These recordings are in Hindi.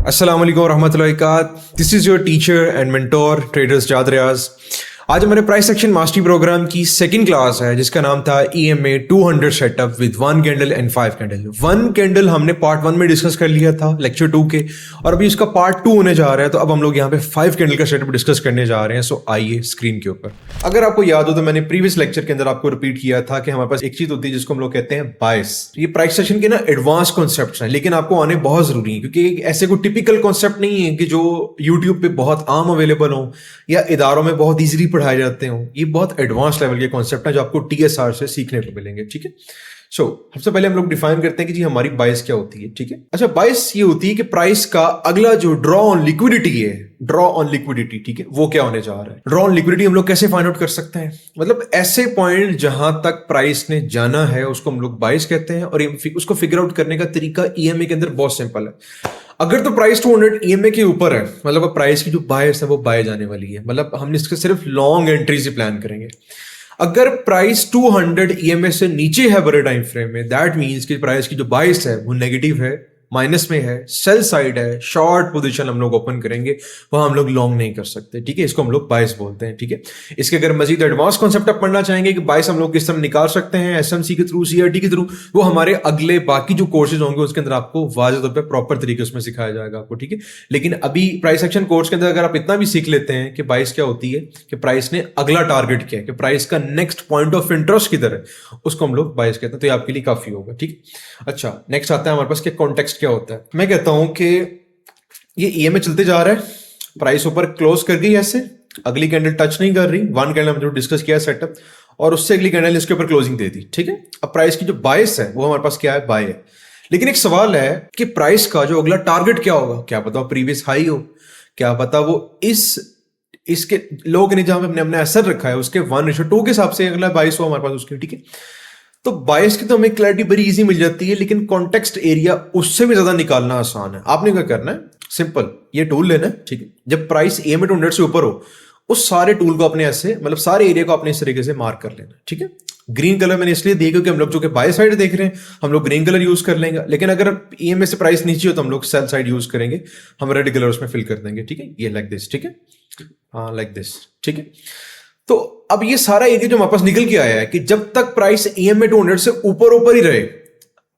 अस्सलाम वालेकुम रहमतुल्लाहि वबरकातुहू। This is your teacher and mentor traders Jad Riyaz. आज हमारे प्राइस एक्शन मास्टरी प्रोग्राम की सेकंड क्लास है जिसका नाम था EMA 200 setup with 1 candle and 5 candle. 1 candle हमने पार्ट 1 में डिस्कस कर लिया था लेक्चर 2 के, और अभी इसका पार्ट 2 होने जा रहा है। तो अब हम लोग यहाँ पे 5 कैंडल का सेटअप डिस्कस करने जा रहे हैं। सो आइए स्क्रीन के ऊपर। अगर आपको याद हो तो मैंने प्रीवियस लेक्चर के अंदर आपको रिपीट किया था कि हमारे पास एक चीज होती है जिसको हम लोग कहते हैं बायस। ये प्राइस सेक्शन के ना एडवांस कॉन्सेप्ट हैं, लेकिन आपको आने बहुत जरूरी है क्योंकि ऐसे कोई टिपिकल कॉन्सेप्ट नहीं है कि जो यूट्यूब पे बहुत आम अवेलेबल हो या इदारों में बहुत ईजिली पढ़ाए जाते हो। ये बहुत एडवांस लेवल के कॉन्सेप्ट है जो आपको TSR से सीखने को मिलेंगे। ठीक है, सो सबसे पहले हम लोग डिफाइन करते हैं कि जी हमारी बायस क्या होती है। ठीक है, अच्छा, बायस ये होती है कि प्राइस का अगला जो ड्रॉ ऑन लिक्विडिटी है, ड्रॉ ऑन लिक्विडिटी, ठीक है, वो क्या होने जा रहा है। ड्रॉ ऑन लिक्विडिटी हम लोग कैसे फाइंड आउट कर सकते हैं, मतलब ऐसे पॉइंट जहां तक प्राइस ने जाना है उसको हम लोग बायस कहते हैं। और उसको फिगर आउट करने का तरीका EMA के अंदर बहुत सिंपल है। अगर तो प्राइस 200 EMA के ऊपर है, मतलब प्राइस की जो बायस है वो बाय जाने वाली है, मतलब हम इसके सिर्फ लॉन्ग एंट्री से प्लान करेंगे। अगर प्राइस 200 EMA से नीचे है बड़े टाइम फ्रेम में, दैट मींस कि प्राइस की जो बायस है वो नेगेटिव है, माइनस में है, सेल साइड है, शॉर्ट पोजीशन हम लोग ओपन करेंगे, वहां हम लोग लॉन्ग नहीं कर सकते। ठीक है, इसको हम लोग बायस बोलते हैं। ठीक है, इसके अगर मजीद एडवांस कॉन्सेप्ट आप पढ़ना चाहेंगे कि बायस हम लोग किस तरह निकाल सकते हैं SMC के थ्रू, CRT के थ्रू, वो हमारे अगले बाकी जो कोर्सेज होंगे उसके अंदर आपको वाज़ेह तौर पर प्रॉपर तरीके उसमें सिखाया जाएगा आपको। ठीक है, लेकिन अभी प्राइस एक्शन कोर्स के अंदर अगर आप इतना भी सीख लेते हैं कि बायस क्या होती है, कि प्राइस ने अगला टारगेट किया है, कि प्राइस का नेक्स्ट पॉइंट ऑफ इंटरेस्ट किधर है, उसको हम लोग बायस कहते हैं, तो ये आपके लिए काफी होगा। ठीक, अच्छा, नेक्स्ट आता है हमारे पास कि कॉन्टेक्स्ट क्या होता है। मैं कहता हूं कि ये EMA चलते जा रहा है, प्राइस ऊपर क्लोज कर गई ऐसे, अगली कैंडल टच नहीं कर रही, 1 कैंडल हमने जो डिस्कस किया सेटअप, और उससे अगली कैंडल इसके ऊपर क्लोजिंग दे दी। ठीक है, अब प्राइस की जो बायस है वो हमारे पास क्या है, बाय है। लेकिन एक सवाल है कि प्राइस का जो अगला टारगेट क्या होगा, क्या पता वो प्रीवियस हाई हो, क्या पता वो इसके लोग ने जहां पे हमने अपने असर रखा है उसके 1:2 के हिसाब से अगला बायस हो हमारे पास उसकी। ठीक है, तो बायस की तो हमें क्लैरिटी बड़ी इजी मिल जाती है, लेकिन कॉन्टेक्स्ट एरिया उससे भी ज्यादा निकालना आसान है। आपने क्या करना है, सिंपल, ये टूल लेना है। ठीक है, जब प्राइस EMA 200 से ऊपर हो उस सारे टूल को अपने ऐसे, मतलब सारे एरिया को अपने इस तरीके से मार्क कर लेना। ठीक है, ग्रीन कलर मैंने इसलिए दिया क्योंकि हम लोग जो कि बाय साइड देख रहे हैं हम लोग ग्रीन कलर यूज कर लेंगे, लेकिन अगर EMA से प्राइस नीचे हो तो हम लोग सेल साइड यूज करेंगे, हम रेड कलर उसमें फिल कर देंगे। ठीक है, ये लाइक दिस। ठीक है, हाँ लाइक दिस। ठीक है, तो अब ये सारा एरिया जो हमारे पास निकल के आया है कि जब तक प्राइस EMA 200 से ऊपर ही रहे,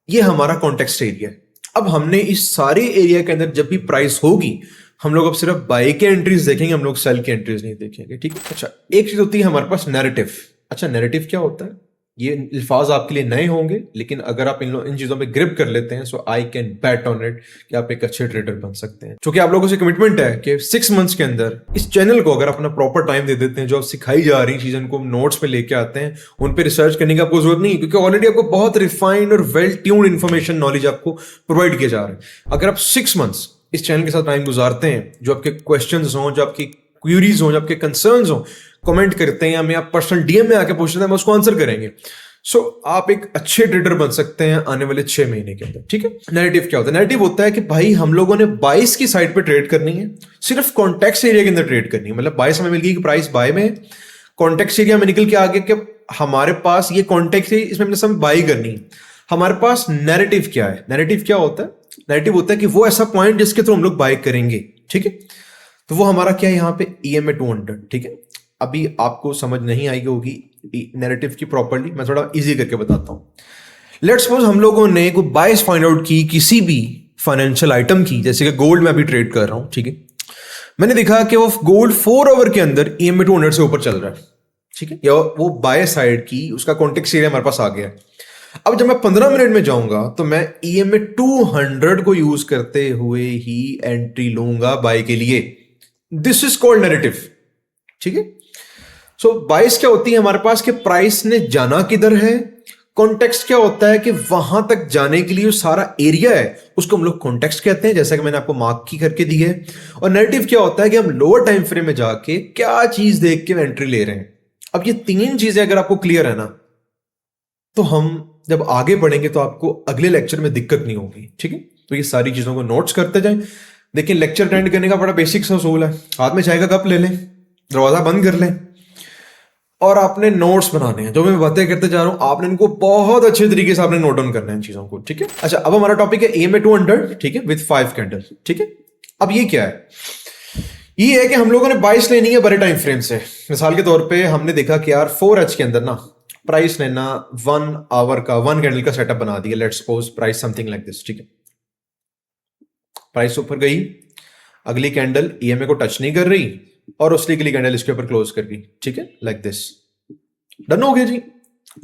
ये हमारा कॉन्टेक्स्ट एरिया है। अब हमने इस सारे एरिया के अंदर जब भी प्राइस होगी हम लोग अब सिर्फ बाय के एंट्रीज देखेंगे, हम लोग सेल के एंट्रीज नहीं देखेंगे। ठीक है, अच्छा, एक चीज होती है हमारे पास नैरेटिव। अच्छा, नैरेटिव क्या होता है, ये अल्फाज आपके लिए नए होंगे, लेकिन अगर आप इन चीजों पे ग्रिप कर लेते हैं so I can bet on it कि आप एक अच्छे ट्रेडर बन सकते हैं। क्योंकि आप लोगों से कमिटमेंट है कि 6 मंथ्स के अंदर इस चैनल को अगर अपना प्रॉपर टाइम दे देते हैं, जो आप सिखाई जा रही चीजें को नोट्स पे लेके आते हैं, उन पे रिसर्च करने की आपको जरूरत नहीं, क्योंकि ऑलरेडी आपको बहुत रिफाइंड और वेल ट्यून्ड इन्फॉर्मेशन नॉलेज आपको प्रोवाइड किया जा रहा है। अगर आप 6 मंथ्स इस चैनल के साथ टाइम गुजारते हैं, जो आपके क्वेश्चंस हों, जो आपकी क्वेरीज हों, जो आपके कंसर्न्स हों, कमेंट करते हैं हमें, आप पर्सनल DM में आके पूछते हैं, हम उसको आंसर करेंगे। सो आप एक अच्छे ट्रेडर बन सकते हैं आने वाले 6 महीने के अंदर। ठीक है, नैरेटिव क्या होता है, नैरेटिव होता है कि भाई हम लोगों ने बाइस की साइड पे ट्रेड करनी है, सिर्फ कॉन्टेक्स्ट एरिया के अंदर ट्रेड करनी है। मतलब बाइस हमें मिल गई कि प्राइस बाय में है, कॉन्टेक्स्ट एरिया में निकल के आगे कि हमारे पास ये कॉन्टेक्स्ट है, इसमें हमने सब बाई करनी है। हमारे पास नैरेटिव क्या है, नैरेटिव क्या होता है, नैरेटिव होता है कि वो ऐसा पॉइंट जिसके थ्रू हम लोग बाय करेंगे। ठीक है, तो वो हमारा क्या है यहाँ पे EMA 200। ठीक है, अभी आपको समझ नहीं आई होगी नैरेटिव की प्रॉपर्ली, मैं थोड़ा इजी करके बताता हूं। लेट्स सपोज हम लोगों ने कोई बायस फाइंड आउट की किसी भी फाइनेंशियल आइटम की, जैसे कि गोल्ड में अभी ट्रेड कर रहा हूं। ठीक है, मैंने देखा कि वो गोल्ड 4 आवर के अंदर EMA 200 से ऊपर चल रहा है। ठीक है, या वो बाय साइड की उसका कॉन्टेक्स्ट एरिया हमारे पास आ गया है। अब जब मैं 15 मिनट में जाऊंगा तो मैं EMA 200 को यूज करते हुए ही एंट्री लूंगा बाय के लिए। This is called narrative. ठीक है, सो बायस क्या होती है हमारे पास कि प्राइस ने जाना किधर है, कॉन्टेक्स्ट क्या होता है कि वहां तक जाने के लिए जो सारा एरिया है उसको हम लोग कॉन्टेक्स्ट कहते हैं, जैसा कि मैंने आपको मार्क की करके दी है। और नैरेटिव क्या होता है कि हम लोअर टाइम फ्रेम में जाके क्या चीज देख के एंट्री ले रहे हैं। अब ये 3 चीजें अगर आपको क्लियर है ना, तो हम जब आगे बढ़ेंगे तो आपको अगले लेक्चर में दिक्कत नहीं होगी। ठीक है, तो ये सारी चीजों को नोट्स करते जाएं। देखिए, लेक्चर अटेंड करने का बड़ा बेसिक सा असूल है, हाथ में चाय का कप ले लें, दरवाजा बंद कर लें, और आपने नोट्स बनाने हैं। जो मैं बातें करते जा रहा हूं आपने इनको बहुत अच्छे तरीके से आपने नोट डाउन करना है इन चीजों को। ठीक है, अच्छा, अब हमारा टॉपिक है EMA 200। ठीक है, विद 5 कैंडल। ठीक है, अब ये क्या है? ये है कि हम लोगों ने बाइस लेनी है बड़े टाइम फ्रेम से। मिसाल के तौर पे हमने देखा कि यार 4H के अंदर ना प्राइस लेना 1 आवर का 1 कैंडल का सेटअप बना दिया। Let's suppose price something like this, ठीक है। प्राइस ऊपर गई, अगली कैंडल ईएमए को टच नहीं कर रही और उसकी अगली कैंडल इसके ऊपर क्लोज कर गई, ठीक है, लाइक दिस। डन हो गया जी।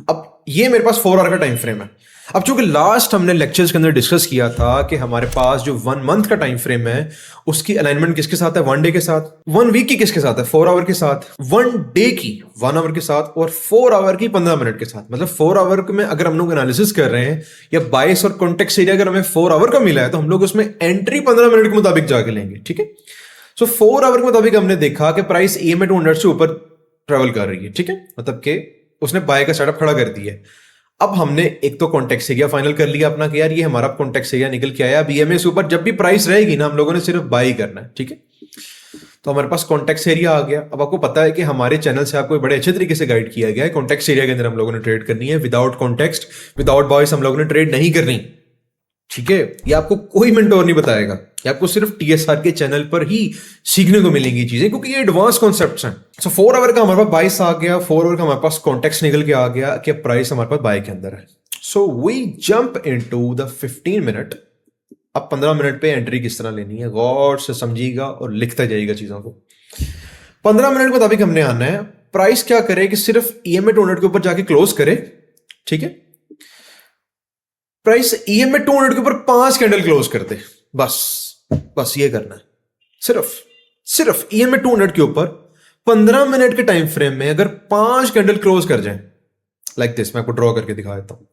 अब ये मेरे पास 4 आवर का टाइम फ्रेम है। अब चूंकि लास्ट हमने लेक्चर्स के अंदर डिस्कस किया था कि हमारे पास जो 1 मंथ का टाइम फ्रेम है उसकी अलाइनमेंट किसके साथ है? 1 डे के साथ। 1 वीक की किसके साथ है? 4 आवर के साथ। 1 डे की 1 आवर के साथ और 4 आवर की 15 मिनट के साथ। मतलब 4 आवर में अगर हम लोग एनालिसिस कर रहे हैं या बाइस और कॉन्टेक्स्ट एरिया अगर हमें 4 आवर का मिला है तो हम लोग उसमें एंट्री 15 मिनट के मुताबिक जाके लेंगे, ठीक है। सो 4 आवर के मुताबिक हमने देखा कि प्राइस ईएमए 200 से ऊपर ट्रेवल कर रही है, ठीक है, मतलब कि उसने बाय का सेटअप खड़ा कर दिया है। अब हमने एक तो कॉन्टेक्स्ट एरिया फाइनल कर लिया अपना कि यार ये हमारा कॉन्टेक्स्ट एरिया निकल के आया। अब ईएमए से ऊपर जब भी प्राइस रहेगी ना हम लोगों ने सिर्फ बाय करना है, ठीक है। तो हमारे पास कॉन्टेक्स्ट एरिया आ गया। अब आपको पता है कि हमारे चैनल से आपको बड़े अच्छे तरीके से गाइड किया गया है। कॉन्टेक्स्ट एरिया के अंदर हम लोगों ने ट्रेड करनी है। विदाउट कॉन्टेक्स्ट, विदाउट बॉयस हम लोगों ने ट्रेड नहीं करनी, ठीक है। ये आपको कोई मेंटोर नहीं बताएगा, ये आपको सिर्फ टीएसआर के चैनल पर ही सीखने को मिलेंगी चीजें, क्योंकि ये एडवांस कॉन्सेप्ट्स हैं। सो 4 आवर का हमारे पास बाइस आ गया, 4 आवर का हमारे पास कॉन्टेक्स्ट निकल के आ गया कि प्राइस हमारे पास बाय के अंदर है। So we jump into the 15 minute. अब 15 मिनट पे एंट्री किस तरह लेनी है गौर से समझिएगा और लिखता जाइएगा चीजों को। 15 मिनट के मुताबिक हमने आना है। प्राइस क्या करे कि सिर्फ ईएमए 200 के ऊपर जाके क्लोज करे, ठीक है। प्राइस ईएमए 200 के ऊपर 5 कैंडल क्लोज कर दे, बस ये करना है। सिर्फ ईएमए 200 के ऊपर 15 मिनट के टाइम फ्रेम में अगर 5 कैंडल क्लोज कर जाए लाइक दिस, मैं आपको ड्रॉ करके दिखा देता हूं।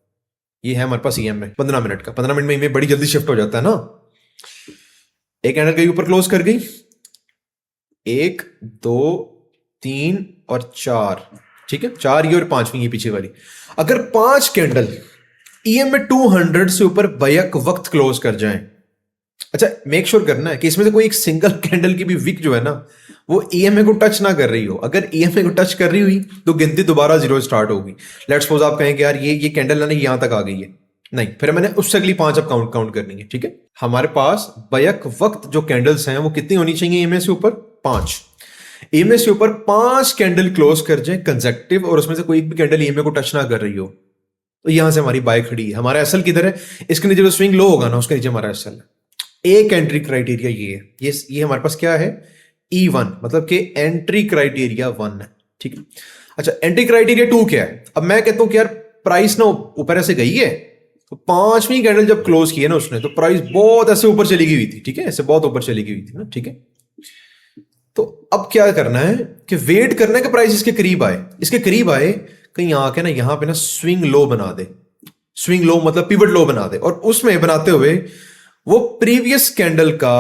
ये है हमारे पास ईएमए 15 मिनट का। 15 मिनट में ईएमए बड़ी जल्दी शिफ्ट हो जाता है ना। एक कैंडल के ऊपर क्लोज कर गई, 1 2 3 और 4, ठीक है। 4 ये और 5वीं ये पीछे वाली। अगर 5 कैंडल ईएमए 200 से ऊपर बैक वक्त क्लोज कर जाएं, अच्छा मेक श्योर करना है कि इसमें से कोई एक सिंगल कैंडल की भी विक जो है ना वो ईएमए को टच ना कर रही हो। अगर ईएमए को टच कर रही हुई तो गिनती दोबारा 0 स्टार्ट होगी। लेट्स सपोज आप कहें कि यार ये कैंडल ना यहां तक आ गई है, नहीं, फिर मैंने उससे अगली 5 अब काउंट करनी है, ठीक है। हमारे पास बैक वक्त जो कैंडल्स हैं वो कितनी होनी चाहिए ईएमए से ऊपर? 5। ईएमए से ऊपर 5 कैंडल क्लोज कर जाए कंसेक्टिव और उसमें से कोई एक भी कैंडल ईएमए को टच ना कर रही हो तो यहां से हमारी बाय खड़ी है। हमारा एसएल किधर है? इसके नीचे जो स्विंग लो होगा ना उसके नीचे हमारा एसएल है। एक एंट्री क्राइटेरिया ये है, ये हमारे पास क्या है? E1, मतलब कि एंट्री क्राइटेरिया 1 है, ठीक है। अच्छा एंट्री क्राइटेरिया 2 क्या है? अब मैं कहता हूं कि यार प्राइस ना ऊपर ऐसे गई है तो 5वीं कैंडल जब क्लोज की है ना उसने तो प्राइस बहुत ऐसे ऊपर चली गई हुई थी, ठीक है, ऐसे बहुत ऊपर चली गई हुई थी ना, ठीक है। तो अब क्या करना है कि वेट करना है कि प्राइस इसके करीब आए। इसके करीब आए कहीं आके ना यहां पे ना स्विंग लो बना दे। स्विंग लो मतलब पिवट लो बना दे और उसमें बनाते हुए वो प्रीवियस कैंडल का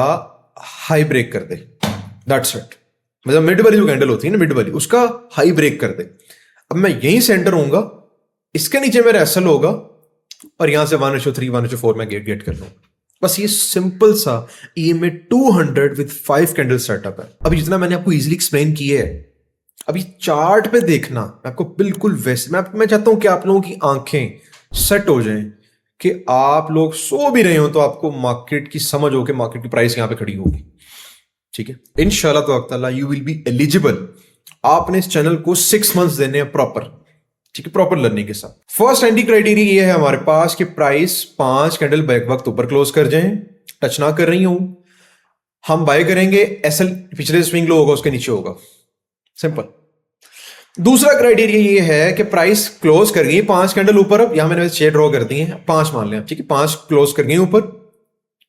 हाई ब्रेक कर दे। That's it. मतलब मिड वाली जो कैंडल होती है ना, मिड वाली, उसका हाई ब्रेक कर दे। अब मैं यहीं सेंटर होऊंगा, इसके नीचे मेरा एसएल होगा और यहां से 1:3 1:4 मैं गेट कर लूंगा। बस ये सिंपल सा ईएमए 200 विद 5 कैंडल सेटअप है। अभी जितना मैंने आपको इजीली एक्सप्लेन किया है, अभी चार्ट पे देखना मैं आपको बिल्कुल वैसे मैं चाहता हूं कि आप लोगों की आंखें सेट हो जाएं कि आप लोग सो भी रहे हो तो आपको मार्केट की समझ हो कि मार्केट की प्राइस यहां पे खड़ी होगी, ठीक है। इंशाल्लाह ताला यू विल बी एलिजिबल। आपने इस चैनल को 6 मंथ्स देने हैं प्रॉपर, ठीक है, प्रॉपर लर्निंग के साथ। फर्स्ट एंट्री क्राइटेरिया ये है हमारे पास कि प्राइस 5 कैंडल बैक वक्त ऊपर क्लोज कर जाए, टच ना कर रही हूं, हम बाय करेंगे। एसएल पिछले स्विंग लो होगा उसके नीचे होगा, सिंपल। दूसरा क्राइटेरिया ये है कि प्राइस क्लोज कर गई 5 कैंडल ऊपर। अब यहां मैंने शेयर ड्रॉ कर दी है, 5 मान लें, ठीक है, 5 क्लोज कर गई ऊपर।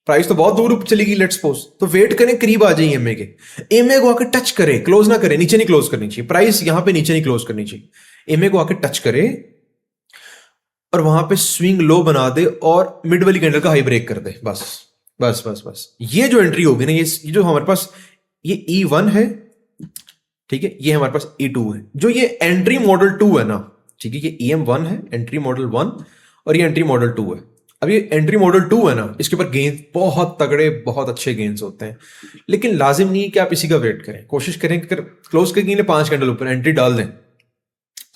प्राइस तो बहुत दूर चली गई लेट्स सपोज, तो वेट करें करीब आ जाए ईएमए के। ईएमए को आकर टच करे, क्लोज ना करे, नीचे नहीं क्लोज करनी चाहिए प्राइस, यहां पे नीचे नहीं क्लोज करनी चाहिए। ईएमए को आकर टच करे और वहां पे स्विंग लो बना दे और मिड वाली कैंडल का हाई ब्रेक कर दे, बस बस बस बस। ये जो एंट्री होगी ना, ये जो हमारे पास ये E1 है, ठीक है, ये हमारे पास E2 है। जो ये एंट्री मॉडल 2 है ना, ठीक है, ये EM1 है, एंट्री मॉडल 1, और ये एंट्री मॉडल 2 है। अब ये एंट्री मॉडल 2 है ना, इसके ऊपर गेंस बहुत तगड़े, बहुत अच्छे गेंस होते हैं, लेकिन लाजिम नहीं कि आप इसी का वेट करें। कोशिश करें कि क्लोज करके 5 कैंडल ऊपर एंट्री डाल दें।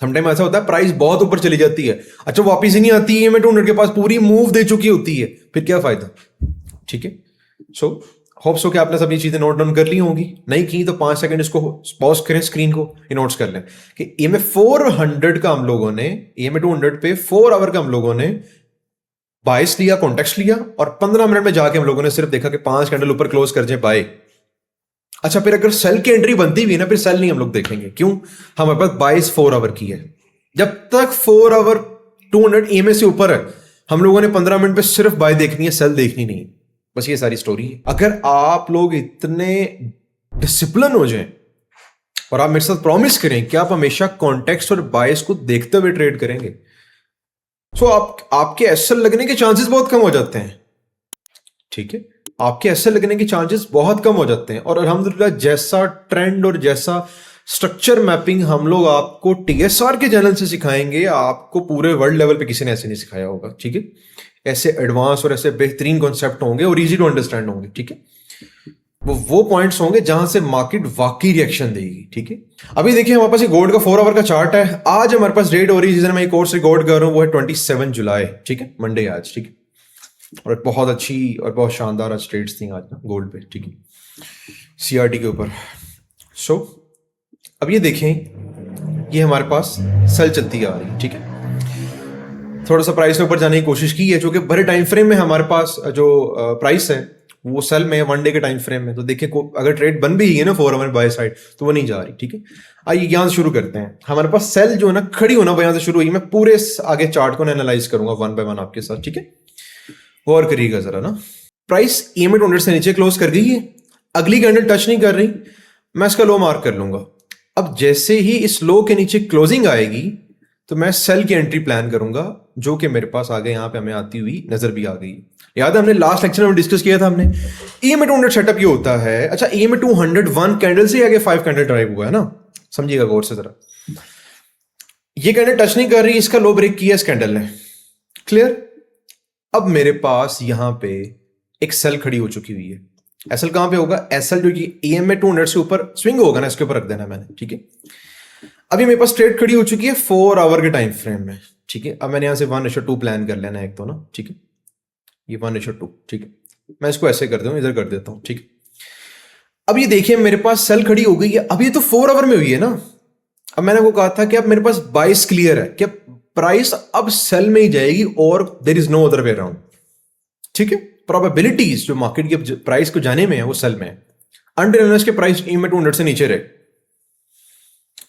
समटाइम ऐसा होता है प्राइस बहुत ऊपर चली जाती है, अच्छा वापिस ही नहीं आती है, मैं 200 के पास पूरी मूव दे चुकी होती है, फिर क्या फायदा, ठीक है। सो होप सो कि आपने सभी चीजें नोट डाउन कर ली होंगी, नहीं की तो 5 सेकंड इसको पॉज करें स्क्रीन को, ये नोट्स कर लें कि EMA 400 का हम लोगों ने, EMA 200 पे 4 आवर का हम लोगों ने बाइस लिया, कॉन्टेक्स्ट लिया, और 15 मिनट में जाके हम लोगों ने सिर्फ देखा कि 5 कैंडल ऊपर क्लोज कर जाए बाय। अच्छा, फिर अगर सेल की एंट्री बनती भी है ना, फिर सेल नहीं हम लोग देखेंगे, क्यों? हमारे पास बाइस 4 आवर की है। जब तक 4 आवर 200 EMA से ऊपर है, हम लोगों ने 15 मिनट पे सिर्फ बाय देखनी है, सेल देखनी नहीं। बस ये सारी स्टोरी है। अगर आप लोग इतने डिसिप्लिन हो जाएं और आप मेरे साथ प्रॉमिस करें कि आप हमेशा कॉन्टेक्स्ट और बायस को देखते हुए ट्रेड करेंगे, सो आपके एसएल लगने के चांसेस बहुत कम हो जाते हैं। ठीक है, आपके एसएल लगने के चांसेस बहुत कम हो जाते हैं। और अल्हम्दुलिल्लाह जैसा ट्रेंड और जैसा स्ट्रक्चर मैपिंग हम लोग आपको TSR के चैनल से सिखाएंगे, आपको पूरे वर्ल्ड लेवल पे किसी ने ऐसे नहीं सिखाया होगा। ठीक है, ऐसे एडवांस और ऐसे बेहतरीन कॉन्सेप्ट होंगे और इजी टू अंडरस्टैंड होंगे। ठीक है, वो पॉइंट्स होंगे जहां से मार्केट वाकई रिएक्शन देगी। ठीक है, अभी देखिए हमारे पास ये गोल्ड का 4 आवर का चार्ट है। आज हमारे पास डेट हो रही है जिस दिन मैं ये कोर्स रिकॉर्ड कर रहा हूँ, वो है 27 जुलाई। ठीक है, मंडे आज। ठीक है, और बहुत अच्छी और बहुत शानदार आज ट्रेड्स थी आज ना गोल्ड पे। ठीक है, CRT के ऊपर। सो अब ये देखें, ये हमारे पास सेल चलती आ रही है। ठीक है, थोड़ा सा प्राइस के ऊपर जाने की कोशिश की है, जो कि बड़े टाइम फ्रेम में हमारे पास जो प्राइस है वो सेल में 1 डे के टाइम फ्रेम में। तो देखिए अगर ट्रेड बन भी है ना 4 आवर बाय साइड, तो वो नहीं जा रही। ठीक है, आइए यहां से शुरू करते हैं। हमारे पास सेल जो है ना खड़ी होना यहां से शुरू हुई। मैं पूरे आगे चार्ट को एनालाइज करूंगा 1 बाय 1 आपके साथ। ठीक है, गौर करिएगा जरा ना। प्राइस EMA 200 से नीचे क्लोज कर गई है, अगली कैंडल टच नहीं कर रही, मैं इसका लो मार्क कर लूंगा। अब जैसे ही इस लो के नीचे क्लोजिंग आएगी तो मैं सेल की एंट्री प्लान करूंगा, जो कि मेरे पास आगे यहां पे हमें आती हुई नजर भी आ गई। याद है हमने लास्ट लेक्चर में डिस्कस किया था हमने, EMA 200 सेटअप ये होता है। अच्छा, EMA 200 1 कैंडल से आगे 5 कैंडल ड्राइव हुआ है ना, समझिएगा गौर से जरा। ये कैंडल टच नहीं कर रही, इसका लो ब्रेक किया इस कैंडल ने। क्लियर? अब मेरे पास यहां पे एक सेल खड़ी हो चुकी हुई है। एसएल कहां पे होगा? एसएल जो कि EMA 200 से ऊपर स्विंग होगा ना, इसके ऊपर रख देना मैंने। ठीक है, अभी मेरे पास ट्रेड खड़ी हो चुकी है 4 आवर के टाइम फ्रेम में। ठीक है, अब मैंने यहां से 1:2 प्लान कर लेना एक तो ना। ठीक है, ये 1:2। ठीक है, मैं इसको ऐसे कर दूं, इधर कर देता हूं। ठीक है, अब ये देखिए मेरे पास सेल खड़ी हो गई है। अब ये तो 4 आवर में हुई है ना। अब मैंने वो कहा था कि अब मेरे पास बाइस क्लियर है कि प्राइस अब सेल में ही जाएगी और there is no other way around. ठीक है, प्रोबेबिलिटीज जो मार्केट की प्राइस को जाने में है वो सेल में है, अनटिल के प्राइस EMA 200 से नीचे रहे।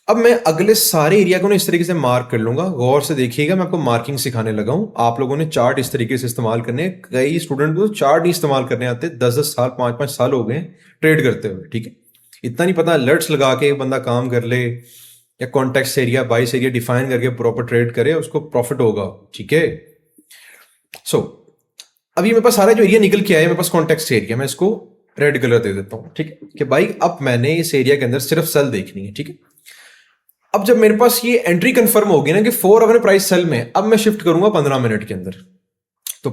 अब मैं अगले सारे एरिया को ना इस तरीके से मार्क कर लूंगा। गौर से देखिएगा, मैं आपको मार्किंग सिखाने लगा हूं। आप लोगों ने चार्ट इस तरीके से इस्तेमाल करने, कई स्टूडेंट को चार्ट नहीं इस्तेमाल करने आते, 10-10 साल 5-5 साल हो गए ट्रेड करते हुए। ठीक है, इतना नहीं पता अलर्ट्स लगा के बंदा काम कर ले या कॉन्टेक्स्ट एरिया बाइस एरिया डिफाइन करके प्रॉपर ट्रेड करे, उसको प्रॉफिट होगा। ठीक है, सो अभी मेरे पास सारा जो एरिया निकल के आया है, मेरे पास कॉन्टेक्स्ट एरिया, मैं इसको रेड कलर दे देता हूं। ठीक है, कि भाई अब मैंने इस एरिया के अंदर सिर्फ सेल देखनी है। ठीक है, अब जब मेरे पास ये एंट्री कंफर्म होगी ना कि 4 आवर प्राइस सेल में, अब मैं शिफ्ट करूंगा 15 मिनट के अंदर। तो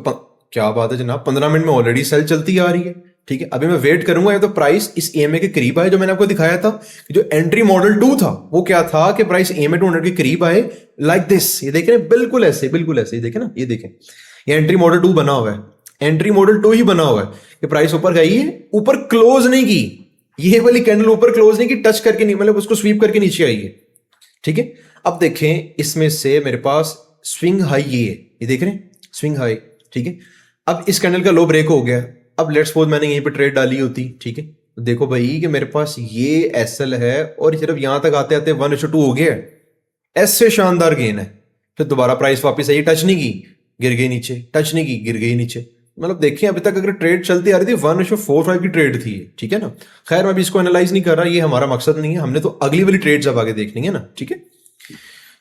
क्या बात है जनाब, 15 मिनट में ऑलरेडी सेल चलती आ रही है। ठीक है, अभी मैं वेट करूंगा या तो प्राइस इस EMA के करीब आए, जो मैंने आपको दिखाया था कि जो एंट्री मॉडल 2 था वो क्या था कि प्राइस EMA 200 के करीब आए, लाइक दिस। ये देखें बिल्कुल ऐसे, बिल्कुल ऐसे, ये देखें ना, ये देखें, ये एंट्री मॉडल 2 बना हुआ है, एंट्री मॉडल 2 ही बना हुआ है कि प्राइस ऊपर गई है, ऊपर क्लोज नहीं की, ये वाली कैंडल ऊपर क्लोज नहीं की, टच करके नहीं, मतलब उसको स्वीप करके नीचे आई है। ठीक है, अब देखें इसमें से मेरे पास स्विंग हाई ये देख रहे हैं, स्विंग हाई। ठीक है, अब इस कैंडल का लो ब्रेक हो गया। अब लेट्स सपोज मैंने यहीं पे ट्रेड डाली होती। ठीक है, तो देखो भाई कि मेरे पास ये एसएल है और सिर्फ यहां तक आते आते 1:2 हो गया, ऐसे शानदार गेन है। फिर दोबारा प्राइस वापस आई, टच नहीं की, गिर गई नीचे, टच नहीं की, गिर गई नीचे। मतलब देखिए अभी तक अगर ट्रेड चलती आ रही थी 1:45 की ट्रेड थी। ठीक है ना, खैर मैं भी इसको एनालाइज नहीं कर रहा, ये हमारा मकसद नहीं है, हमने तो अगली वाली ट्रेड जब आगे देखनी है ना। ठीक है,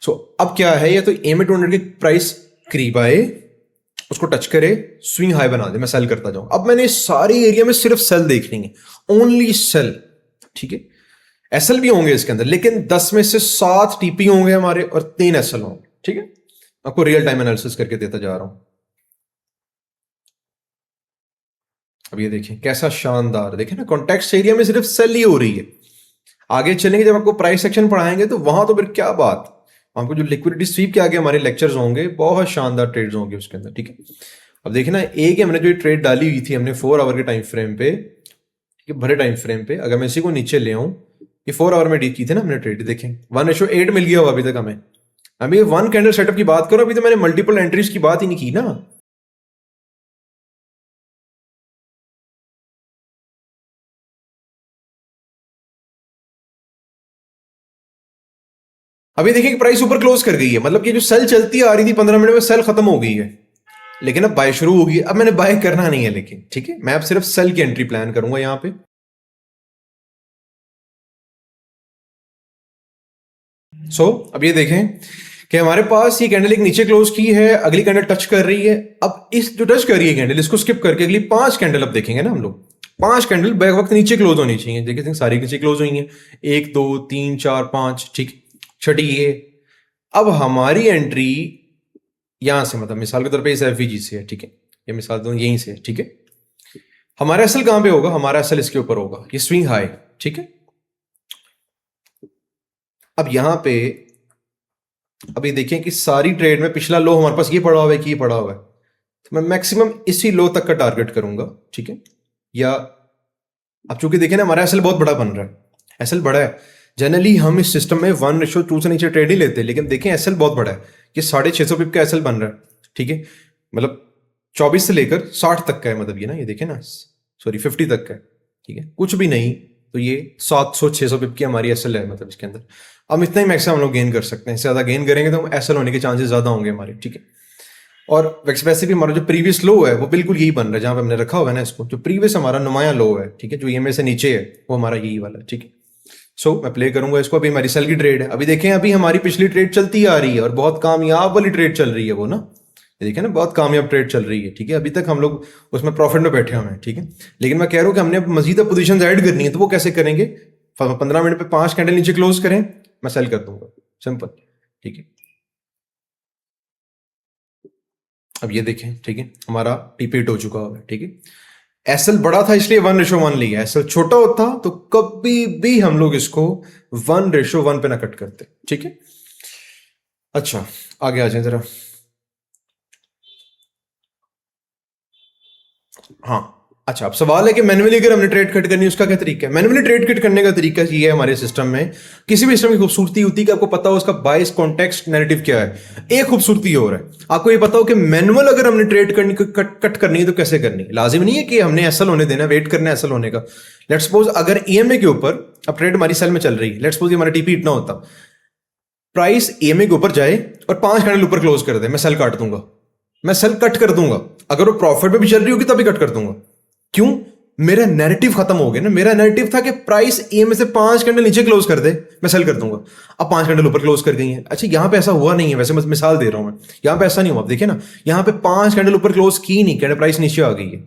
सो अब क्या है, या तो EMA 200 की प्राइस करीब आए, उसको टच करे, स्विंग हाई बना दे, मैं सेल करता जाऊं। अब मैंने सारे एरिया में सिर्फ सेल देखनी है, ओनली सेल। ठीक है, एसएल भी होंगे इसके अंदर, लेकिन 10 में से 7 TP होंगे हमारे और 3 एसएल होंगे। ठीक है, आपको रियल टाइम एनालिसिस करके देता जा रहा हूं। अब ये देखिए कैसा शानदार, देखें ना, कॉन्टेक्स्ट एरिया में सिर्फ सेल ही हो रही है। आगे चलेंगे जब आपको प्राइस सेक्शन पढ़ाएंगे तो वहां तो फिर क्या बात, आपको जो लिक्विडिटी स्वीप के आगे हमारे लेक्चर्स होंगे, बहुत शानदार ट्रेड्स होंगे उसके अंदर। ठीक है, अब देखिए ना, एक ही हमने जो ट्रेड डाली हुई थी हमने 4 आवर के टाइम फ्रेम पे, ठीक है, भरे टाइम फ्रेम पे अगर मैं इसी को नीचे ले आऊं, ये 4 आवर में डी की थी ना हमने ट्रेड, देखें 1:8 मिल गया होगा अभी तक हमें। अभी 1 कैंडल सेटअप की बात करो, अभी तो मैंने मल्टीपल एंट्रीज की बात ही नहीं की ना। अभी देखिए कि प्राइस ऊपर क्लोज कर गई है, मतलब कि जो सेल चलती आ रही थी 15 मिनट में, सेल खत्म हो गई है, लेकिन अब बाय शुरू होगी। अब मैंने बाय करना नहीं है, लेकिन ठीक है, मैं अब सिर्फ सेल की एंट्री प्लान करूंगा यहां पे। अब ये देखें कि हमारे पास ये कैंडल एक नीचे क्लोज की है, अगली कैंडल टच कर रही है। अब इस जो टच कर रही है कैंडल, इसको स्किप करके अगली 5 कैंडल अब देखेंगे ना हम लोग। 5 कैंडल बैक वक्त नीचे क्लोज होनी चाहिए। देखिए सारी नीचे क्लोज हुई हैं, 1 2 3 4 5, ठीक। छठी ये, अब हमारी एंट्री यहां से, मतलब मिसाल के तौर पे इस एफवीजी से है, ठीक है, ये मिसाल दूं यहीं से, ठीक है। हमारा एसएल कहां पे होगा? हमारा एसएल इसके ऊपर होगा, ये स्विंग हाई, ठीक है। अब यहां पे अभी देखें कि सारी ट्रेड में पिछला लो हमारे पास ये पड़ा हुआ है कि ये पड़ा हुआ है, तो मैं मैक्सिमम इसी लो तक का टारगेट करूंगा, ठीक है। या अब चूंकि देखें ना हमारा एसएल बहुत बड़ा बन रहा है, एसएल बड़ा है। जनरली हम इस सिस्टम में 1:2 से नीचे ट्रेड ही लेते हैं, लेकिन देखें एसएल बहुत बड़ा है, ये 650 पिप का एसएल बन रहा है, ठीक है। मतलब 24 से लेकर 60 तक का है, मतलब ये ना, ये देखें ना, सॉरी 50 तक का है, ठीक है। कुछ भी नहीं तो ये 700-600 पिप की हमारी एसएल है, मतलब इसके अंदर हम इतना ही मैक्सिमम हम लोग गेन कर सकते हैं। इससे ज्यादा गेन करेंगे तो एसएल होने के चांसेस ज्यादा होंगे हमारे, ठीक है। और वैसे भी हमारा जो प्रीवियस लो है वो बिल्कुल यही बन रहा है, जहां पे हमने रखा हुआ है ना इसको, जो प्रीवियस हमारा नुमाया लो है, ठीक है, जो ईएमए से नीचे है वो हमारा यही वाला है, ठीक है। मैं प्ले करूंगा इसको। अभी हमारी सेल की ट्रेड है, अभी देखें अभी हमारी पिछली ट्रेड चलती आ रही है और बहुत कामयाब वाली ट्रेड चल रही है वो ना, देखिए ना, बहुत कामयाब ट्रेड चल रही है, ठीक है। अभी तक हम लोग उसमें प्रॉफिट में बैठे हुए हैं, ठीक है। लेकिन मैं कह रहा हूं कि हमने अब मजीद पोजीशन ऐड करनी है, तो वो कैसे करेंगे? 15 मिनट पे 5 कैंडल नीचे क्लोज करें, मैं सेल कर दूंगा, सिंपल, ठीक है। अब ये देखें, ठीक है, हमारा टीपीट हो चुका होगा, ठीक है। एसएल बड़ा था इसलिए 1:1 लिया, एसएल छोटा होता तो कभी भी हम लोग इसको 1:1 पे ना कट करते, ठीक है। अच्छा, आगे आ जाए जरा। हाँ, अच्छा, अब सवाल है कि मैन्युअली अगर हमने ट्रेड कट करनी है उसका क्या तरीका है? मैन्युअली ट्रेड कट करने का तरीका ये है, हमारे सिस्टम में किसी भी सिस्टम की खूबसूरती होती है कि आपको पता हो उसका बायस कॉन्टेक्स्ट नैरेटिव क्या है। एक खूबसूरती और है, आपको ये पता हो कि मैनुअल अगर हमने ट्रेड करनी कट करनी है तो कैसे करनी है। लाजिम नहीं है कि हमने एसएल होने देना, वेट करना है एसएल होने का। लेट्स सपोज अगर ईएमए के ऊपर अब ट्रेड हमारी सेल में चल रही है, लेट्स सपोज हमारा टीपी इतना होता, प्राइस ईएमए के ऊपर जाए और 5 कैंडल ऊपर क्लोज कर दे, मैं सेल काट दूंगा, मैं सेल कट कर दूंगा। अगर वो प्रॉफिट में भी चल रही होगी तभी कट कर दूंगा। क्यों? मेरा नैरेटिव खत्म हो गया ना। मेरा नैरेटिव था कि प्राइस ईएमए से 5 कैंडल नीचे क्लोज कर दे, मैं सेल कर दूंगा। अब 5 कैंडल ऊपर क्लोज कर गई है। अच्छा, यहां पे ऐसा हुआ नहीं है, वैसे मैं मिसाल दे रहा हूं, मैं यहां पे ऐसा नहीं हुआ। आप देखिए ना, यहां पे 5 कैंडल ऊपर क्लोज की नहीं, कैंडल प्राइस नीचे आ गई है।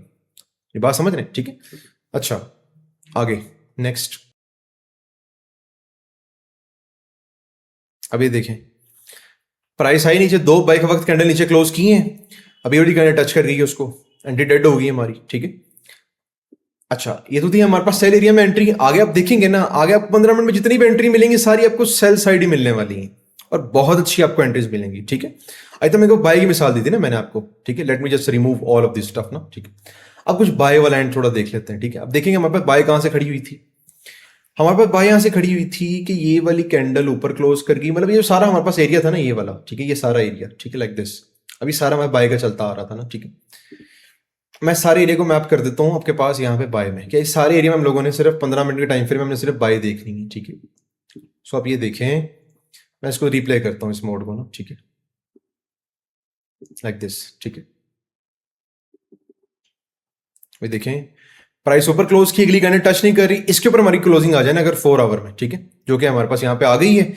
ये बात समझ रहे हैं, ठीक है। अच्छा, आगे नेक्स्ट। अभी देखें प्राइस आई नीचे, 2 बाइक वक्त कैंडल नीचे क्लोज की हैं, अभी वाली कैंडल टच कर गई है उसको, एंट्री डेड हो गई है हमारी, ठीक है। अच्छा, ये तो थी हमारे पास सेल एरिया में एंट्री। आगे आप देखेंगे ना, आगे आपको 15 मिनट में जितनी भी एंट्री मिलेंगी सारी आपको सेल साइड ही मिलने वाली है, और बहुत अच्छी आपको एंट्रीज मिलेंगी, ठीक है। आई तो मेरे को बाय की मिसाल दी थी ना मैंने आपको, ठीक है। Let me just remove all of this stuff ना, ठीक है। अब कुछ बाय वाला एंड थोड़ा देख लेते हैं, ठीक है। अब देखेंगे हमारे पास बाय कहां से खड़ी हुई थी। हमारे पास बाय यहां से खड़ी हुई थी कि ये वाली कैंडल ऊपर क्लोज कर गई, मतलब ये सारा हमारे पास एरिया था ना, ये वाला, ठीक है, ये सारा एरिया, ठीक है, लाइक दिस। अभी सारा हमारे बाय का चलता आ रहा था ना, ठीक है। मैं सारे एरिया को मैप कर देता हूँ आपके पास यहाँ पे बाय में। क्या इस सारे एरिया में हम लोगों ने सिर्फ 15 मिनट के टाइम फ्रेम में हमने सिर्फ बाय देखनी है, ठीक है। आप ये देखें, मैं इसको रिप्ले करता हूँ इस मोड को ना, ठीक है, लाइक दिस, ठीक है। ये देखें प्राइस ऊपर क्लोज की, अगली कैंडल टच नहीं कर रही, इसके ऊपर हमारी क्लोजिंग आ जाए ना अगर 4 आवर में, ठीक है, जो कि हमारे पास यहाँ पे आ गई है।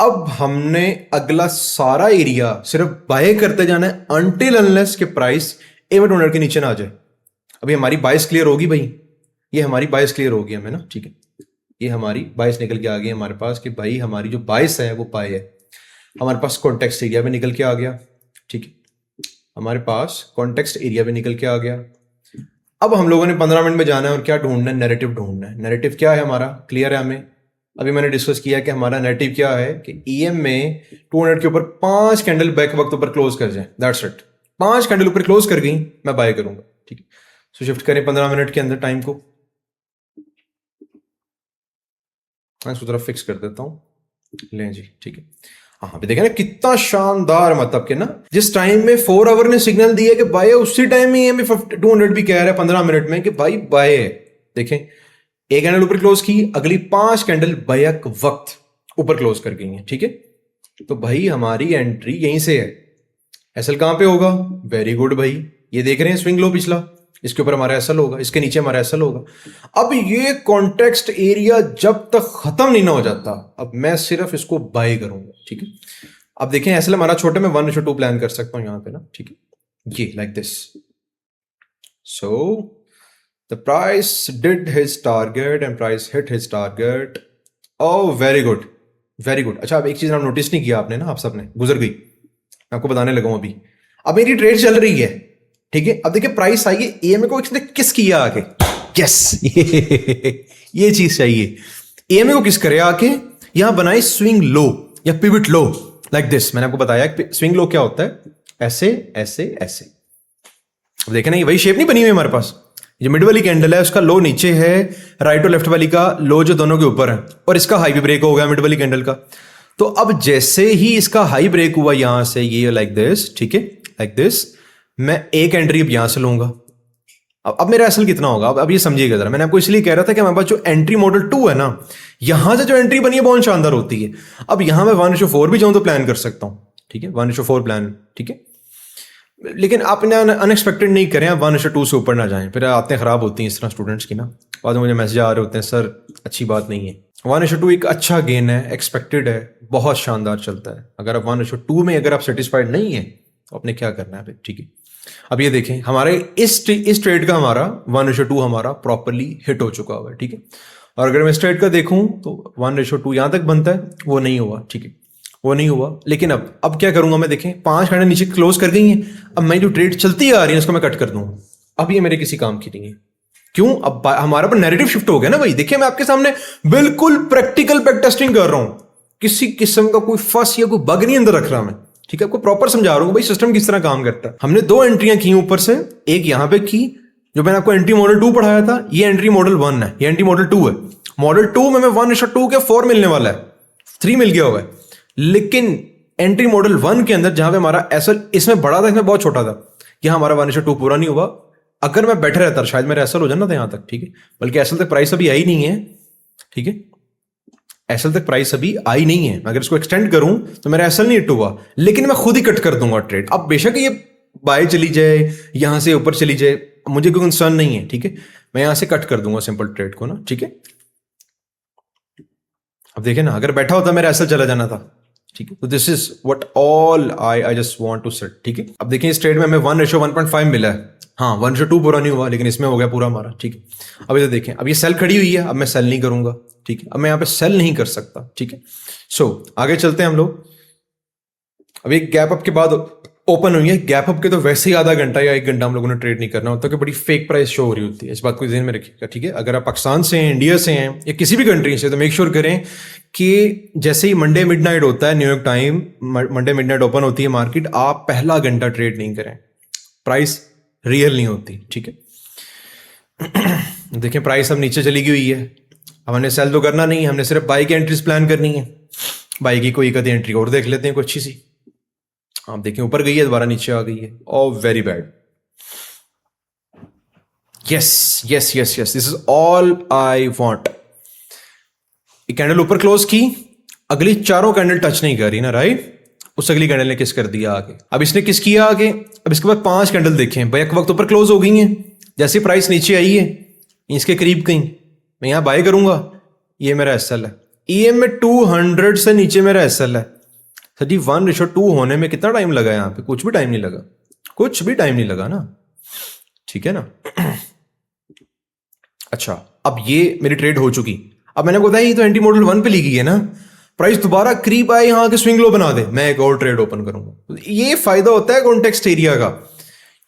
अब हमने अगला सारा एरिया सिर्फ बाय करते जाना है अनटिल अनलेस के प्राइस एम 200 के नीचे ना आ जाए। अभी हमारी बाइस क्लियर होगी भाई, ये हमारी बाइस क्लियर होगी हमें ना, ठीक है। ये हमारी बाइस निकल के आ गई हमारे पास कि भाई हमारी जो बाइस है वो बाय है। हमारे पास कॉन्टेक्स्ट एरिया भी निकल के आ गया, ठीक है, हमारे पास कॉन्टेक्स्ट एरिया भी निकल के आ गया। अब हम लोगों ने 15 मिनट में जाना है और क्या ढूंढना है? नैरेटिव ढूंढना है। नैरेटिव क्या है हमारा? क्लियर है हमें। अभी मैंने डिस्कस किया कि हमारा नैरेटिव क्या है कि ईएम में 200 के ऊपर 5 कैंडल बैक वक्त ऊपर क्लोज कर जाए, दैट्स इट। 5 कैंडल ऊपर क्लोज कर गई, मैं बाय करूंगा, ठीक है। शिफ्ट करें 15 मिनट के अंदर टाइम को। मैं इसको जरा फिक्स कर देता हूँ। लें जी, ठीक है। हाँ, अभी देखें ना कितना शानदार, मतलब कि ना जिस टाइम में 4 आवर ने सिग्नल दिया कि बाय, उसी टाइम में EMA 200 भी कह रहा है 15 मिनट में कि भाई बाय। देखें, एक कैंडल ऊपर क्लोज की, अगली 5 कैंडल बैक वक्त ऊपर क्लोज कर गई है, ठीक है। तो भाई हमारी एंट्री यहीं से है। एसएल कहां पे होगा? वेरी गुड भाई, ये देख रहे हैं स्विंग लो पिछला, इसके ऊपर हमारा एसएल होगा, इसके नीचे हमारा एसएल होगा। अब ये कॉन्टेक्स्ट एरिया जब तक खत्म नहीं ना हो जाता, अब मैं सिर्फ इसको बाय करूंगा, ठीक है। अब देखें एसएल हमारा छोटे में 1:2 प्लान कर सकता हूं यहां पे ना, ठीक है, ये like this. So the price did his target and price hit his target. Oh very good, very good. अच्छा, अब एक चीज आप नोटिस नहीं किया आपने ना, आप सबने, गुजर गई, मैं आपको बताने लगा हूं अभी। अब मेरी ट्रेड चल रही है, ठीक है। अब देखिए प्राइस आई है, EMA को इसने किस किया आके, यस ये चीज चाहिए। EMA को किस करे आके, यहां बनाए स्विंग लो या पिवट लो लाइक दिस। मैंने आपको बताया स्विंग लो क्या होता है, ऐसे ऐसे ऐसे। अब देखे ना, ये वही शेप नहीं बनी हुई हमारे पास। जो मिड वाली कैंडल है उसका लो नीचे है, राइट और लेफ्ट वाली का लो जो दोनों के ऊपर है, और इसका हाई भी ब्रेक हो गया मिड वाली कैंडल का। तो अब जैसे ही इसका हाई ब्रेक हुआ यहां से, ये लाइक दिस, ठीक है, लाइक दिस, मैं एक एंट्री अब यहां से लूंगा। अब मेरा एसएल कितना होगा, अब ये समझिएगा जरा। मैंने आपको इसलिए कह रहा था कि हमारे पास जो एंट्री मॉडल 2 है ना, यहां से जो एंट्री बनी है बहुत शानदार होती है। अब यहां मैं 1:4 भी जाऊं तो प्लान कर सकता हूं, ठीक है, 1:4 प्लान, ठीक है। लेकिन आप अनएक्सपेक्टेड नहीं करें, आप 1:2 से ऊपर ना जाएं, फिर आते खराब होती हैं इस तरह स्टूडेंट्स की ना। बाद में मुझे मैसेज आ रहे होते हैं, सर अच्छी बात नहीं है। 1:2 एक अच्छा गेन है, एक्सपेक्टेड है, बहुत शानदार चलता है। अगर आप 1:2 में अगर आप सेटिस्फाइड नहीं है तो आपने क्या करना है फिर, ठीक है। अब ये देखें, हमारे इस ट्रेड का हमारा 1:2 हमारा प्रॉपरली हिट हो चुका हुआ है, ठीक है। और अगर मैं इस ट्रेड का देखूं तो 1:2 यहां तक बनता है, वो नहीं हुआ, ठीक है, वो नहीं हुआ। लेकिन अब क्या करूंगा मैं, देखें 5 कैंडल नीचे क्लोज कर गई हैं। अब मैं जो ट्रेड चलती आ रही है उसको मैं कट कर दूंगा। अब ये मेरे किसी काम की नहीं है। क्यों? अब हमारा पर नैरेटिव शिफ्ट हो गया ना भाई। देखिए मैं आपके सामने बिल्कुल प्रैक्टिकल बैक टेस्टिंग कर रहा हूं, किसी किस्म का कोई फस या कोई बग नहीं अंदर रख रहा मैं, ठीक है। आपको प्रॉपर समझा रहा हूं भाई सिस्टम किस तरह काम करता है। हमने 2 एंट्रियां की ऊपर से, एक यहां पे की जो मैंने आपको एंट्री मॉडल 2 पढ़ाया था, ये एंट्री मॉडल 1 है, ये एंट्री मॉडल 2 है। मॉडल 2 में 1:2 के 4 मिलने वाला है, 3 मिल गया हुआ है। लेकिन एंट्री मॉडल 1 के अंदर जहां पे हमारा एसएल इसमें बड़ा था, इसमें बहुत छोटा था, यहां हमारा 1:2 पूरा नहीं हुआ। अगर मैं बैठे रहता शायद मेरा एसएल हो जाना था यहां तक, ठीक है। बल्कि एसएल तक प्राइस अभी आई नहीं है, ठीक है, एसएल तक प्राइस अभी आई नहीं है। अगर इसको एक्सटेंड करूं तो मेरा एसएल नहीं हिट हुआ, लेकिन मैं खुद ही कट कर दूंगा ट्रेड। अब बेशक ये बाय चली जाए, यहां से ऊपर चली जाए, मुझे कोई कंसर्न नहीं है, ठीक है। मैं यहां से कट कर दूंगा सिंपल ट्रेड को ना, ठीक है। अब देखिए ना, अगर बैठा होता मेरा एसएल चला जाना था, ठीक है। तो this is what all I just want to set, ठीक है। अब देखिए इस ट्रेड में हमें 1:1.5 मिला है। हाँ, 1:2 पूरा नहीं हुआ, लेकिन इसमें हो गया पूरा हमारा, ठीक है। अब इधर देखें, अब ये सेल खड़ी हुई है, अब मैं सेल नहीं करूंगा, ठीक है। अब मैं यहाँ पे सेल नहीं कर सकता, ठीक है। सो आगे चलते हैं हम लोग। अब एक गैप अप के बाद ओपन हुई है। गैप अप के तो वैसे ही आधा घंटा या 1 घंटा हम लोगों ने ट्रेड नहीं करना होता, कि बड़ी फेक प्राइस शो हो रही होती है। इस बात को ध्यान में रखिएगा, ठीक है। अगर आप पाकिस्तान से हैं, इंडिया से हैं, या किसी भी कंट्री से, तो मेक श्योर करें कि जैसे ही मंडे मिडनाइट होता है New York time, Monday midnight open होती है मार्केट, आप पहला घंटा ट्रेड नहीं करें। प्राइस रियल नहीं होती, ठीक है। देखें प्राइस अब नीचे चली गई हुई है। अब हमने सेल तो करना नहीं है, हमने सिर्फ बाई की एंट्रीज प्लान करनी है। बाई की कोई कदे एंट्री और देख लेते हैं, कोई अच्छी सी। आप देखें ऊपर गई है, दोबारा नीचे आ गई है। Oh very bad. Yes yes yes yes, this is all I want. Candle ऊपर क्लोज की, अगली 4 कैंडल टच नहीं कर रही ना, राइट। उस अगली कैंडल ने किस कर दिया आगे। अब इसने किस किया आगे। अब इसके बाद 5 कैंडल देखें, बैक वक्त ऊपर क्लोज हो गई हैं। जैसे प्राइस नीचे आई है, इसके करीब गई, मैं यहां बाय करूंगा। ये मेरा एसएल है। EMA 200 से नीचे मेरा एसएल है। सर जी 1:2 होने में कितना टाइम लगा यहां पे? कुछ भी टाइम नहीं लगा, कुछ भी टाइम नहीं लगा ना, ठीक है ना। अच्छा, अब ये मेरी ट्रेड हो चुकी। अब मैंने बताया ये तो एंटी मॉडल 1 पे ली गई है ना। प्राइस दोबारा करीब आए, यहां के स्विंग लो बना दे, मैं एक और ट्रेड ओपन करूंगा। ये फायदा होता है कॉन्टेक्स्ट एरिया का,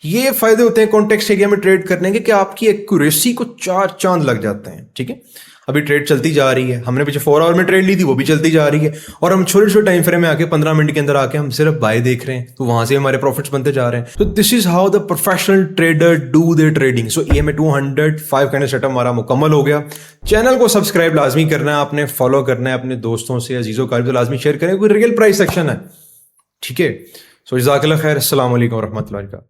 ये फायदे होते हैं कॉन्टेक्स्ट एरिया में ट्रेड करने के कि आपकी एक्यूरेसी को चार चांद लग जाते हैं। ठीक है, अभी ट्रेड चलती जा रही है, हमने पीछे 4 आवर में ट्रेड ली थी, वो भी चलती जा रही है, और हम छोटे छोटे टाइम फ्रेम में आके 15 मिनट के अंदर आके हम सिर्फ बाय देख रहे हैं, तो वहां से हमारे प्रॉफिट्स बनते जा रहे हैं। तो this is how the professional trader do their trading. So EMA 205 का सेटअप हमारा मुकम्मल हो गया। चैनल को सब्सक्राइब लाजमी करना है आपने, फॉलो करना है अपने दोस्तों से, अजीजों का तो लाजमी शेयर करें, कोई रियल प्राइस सेक्शन है। ठीक है, सो जज़ाकल्लाह खैर, अस्सलाम वालेकुम रहमतुल्लाहि व बरकातहू।